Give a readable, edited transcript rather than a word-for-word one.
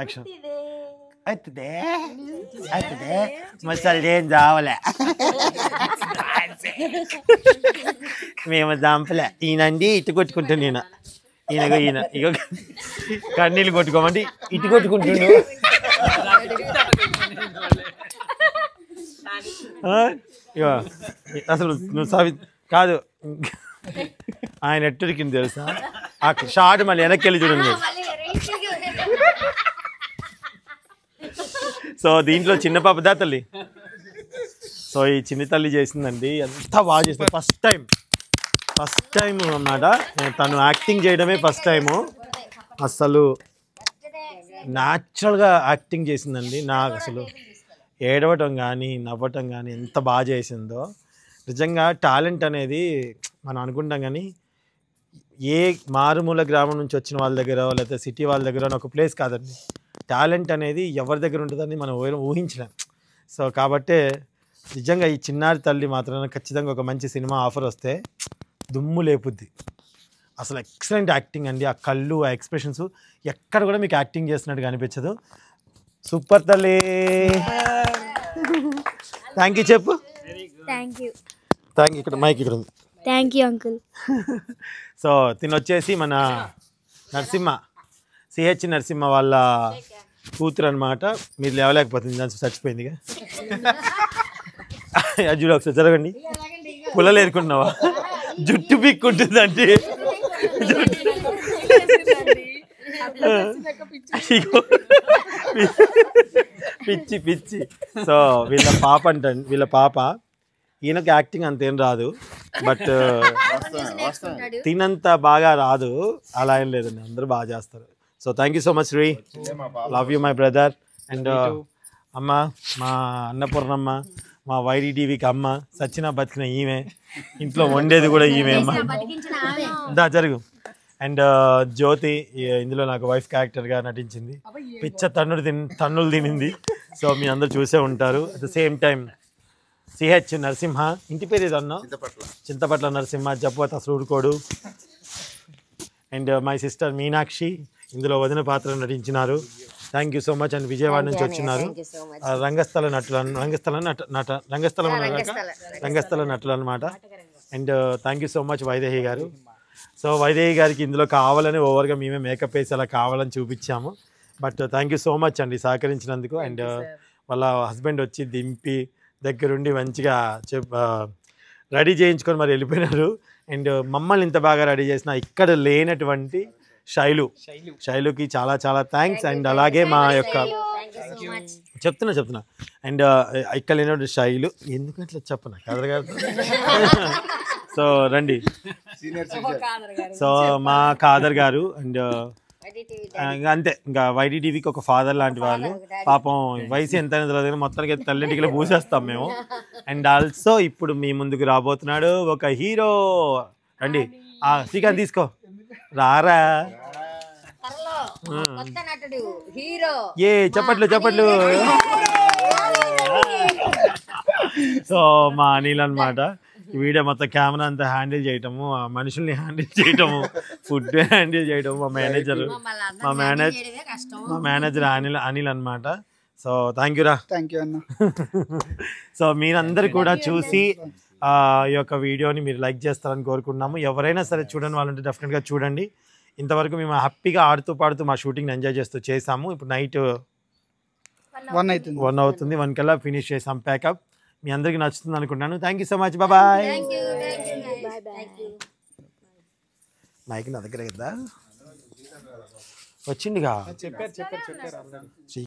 action అవుతుందే అవుతుందే మసాలు ఏం చావలే మేము చంపలే ఈయనండి ఇటు కొట్టుకుంటాను ఈయన ఇక కన్నీళ్ళు కొట్టుకోమండి ఇటు కొట్టుకుంటుండు అసలు నువ్వు కాదు ఆయన ఎట్టడికింది తెలుసా ఆ షార్ట్ మళ్ళీ వెనక్కి వెళ్ళి చూడండి సో దీంట్లో చిన్న పాపదా తల్లి సో ఈ చిన్న తల్లి చేసిందండి ఎంత బాగా చేస్తుంది ఫస్ట్ టైం అన్నమాట తను యాక్టింగ్ చేయడమే ఫస్ట్ టైము అసలు న్యాచురల్గా యాక్టింగ్ చేసిందండి నాకు అసలు ఏడవటం కానీ నవ్వటం కానీ ఎంత బాగా చేసిందో నిజంగా టాలెంట్ అనేది మనం అనుకుంటాం కానీ ఏ మారుమూల గ్రామం నుంచి వచ్చిన వాళ్ళ దగ్గర లేకపోతే సిటీ వాళ్ళ దగ్గర ఒక ప్లేస్ కాదండి టాలెంట్ అనేది ఎవరి దగ్గర ఉంటుందని మనం ఊహించలేం సో కాబట్టే నిజంగా ఈ చిన్నారి తల్లి మాత్రం ఖచ్చితంగా ఒక మంచి సినిమా ఆఫర్ వస్తే దుమ్ము లేపుద్ది అసలు ఎక్సలెంట్ యాక్టింగ్ అండి ఆ కళ్ళు ఆ ఎక్స్ప్రెషన్స్ ఎక్కడ కూడా మీకు యాక్టింగ్ చేస్తున్నట్టుగా అనిపించదు సూపర్ తల్లి థ్యాంక్ యూ చెప్పు థ్యాంక్ యూ ఇక్కడ మైక్ ఇక్కడ ఉంది థ్యాంక్ యూ అంకుల్ సో తిని వచ్చేసి మన నరసింహ సిహెచ్ నరసింహ వాళ్ళ కూతురు అనమాట మీరు లేవలేకపోతుంది దాని చచ్చిపోయిందిగా అజ్జుడు ఒకసారి జరగండి పుల్లలు ఏరుకుంటున్నావా జుట్టు పిక్కుంటుందండి పిచ్చి సో వీళ్ళ పాప ఈయనకి యాక్టింగ్ అంతేం రాదు బట్ తినంత బాగా రాదు అలా ఏం లేదండి అందరూ బాగా చేస్తారు so thank you so much re love you my brother and అమ్మ మా అన్నపూర్ణమ్మ మా వైడీటీవీకి అమ్మ సచిన బతికిన ఈమె ఇంట్లో వండేది కూడా ఈమె అమ్మ దా జరుగు అండ్ జ్యోతి ఇందులో నాకు వైఫ్ క్యారెక్టర్గా నటించింది పిచ్చ తన్నులు తినింది సో మీ అందరు చూసే ఉంటారు at the same time CH Narasimha ఇంటి పేరు ఏదన్నా చింతపట్ల నరసింహ జబ్బత అసలు ఊరుకోడు అండ్ మై సిస్టర్ మీనాక్షి ఇందులో వదిన పాత్ర నటించినారు thank you so much and Vijayawada నుంచి వచ్చినారు రంగస్థల నటులు అనమాట and thank you so much Vaidehi garu so Vaidehi గారికి ఇందులో కావాలని ఓవర్గా మేమే మేకప్ వేసి అలా కావాలని చూపించాము but thank you so much అండి సహకరించినందుకు అండ్ వాళ్ళ హస్బెండ్ వచ్చి దింపి దగ్గరుండి మంచిగా రెడీ చేయించుకొని మరి వెళ్ళిపోయినారు అండ్ మమ్మల్ని ఇంత బాగా రెడీ చేసిన ఇక్కడ లేనటువంటి శైలుకి చాలా చాలా థ్యాంక్స్ అండ్ అలాగే మా యొక్క చెప్తున్నా అండ్ ఇక్కడ లేనటువంటి శైలు ఎందుకంటే చెప్పనా కాదర్ గారు సో రండి సో మా కాదర్ గారు అండ్ అంతే ఇంకా వైడీటీవీకి ఒక ఫాదర్ లాంటి వాళ్ళు పాపం వయసు ఎంత తెలియదు మొత్తానికి తల్లింటికి పూసేస్తాం మేము అండ్ ఆల్సో ఇప్పుడు మీ ముందుకు రాబోతున్నాడు ఒక హీరో రండి శ్రీకాంత్ తీసుకో రారా ఏ చెప్పట్లు సో మా అనిల్ అనమాట ఈ వీడియో మొత్తం కెమెరా అంతా హ్యాండిల్ చేయటము ఆ మనుషుల్ని హ్యాండిల్ చేయటము ఫుడ్ హ్యాండిల్ చేయటము మా మేనేజర్ అనిల్ అనమాట సో థ్యాంక్ యూ అన్న సో మీరందరూ కూడా చూసి ఈ యొక్క వీడియోని మీరు లైక్ చేస్తారని కోరుకుంటున్నాము ఎవరైనా సరే చూడని వాళ్ళంటే డెఫినెట్గా చూడండి ఇంతవరకు మేము హ్యాపీగా ఆడుతూ పాడుతూ మా షూటింగ్ని ఎంజాయ్ చేస్తూ చేసాము ఇప్పుడు నైట్ 1 అవుతుంది 1 కల్లా ఫినిష్ చేసాం ప్యాకప్ మీ అందరికీ నచ్చుతుంది అనుకుంటున్నాను thank you so much bye mic నా దగ్గర కదా వచ్చిందిగా చెప్పారు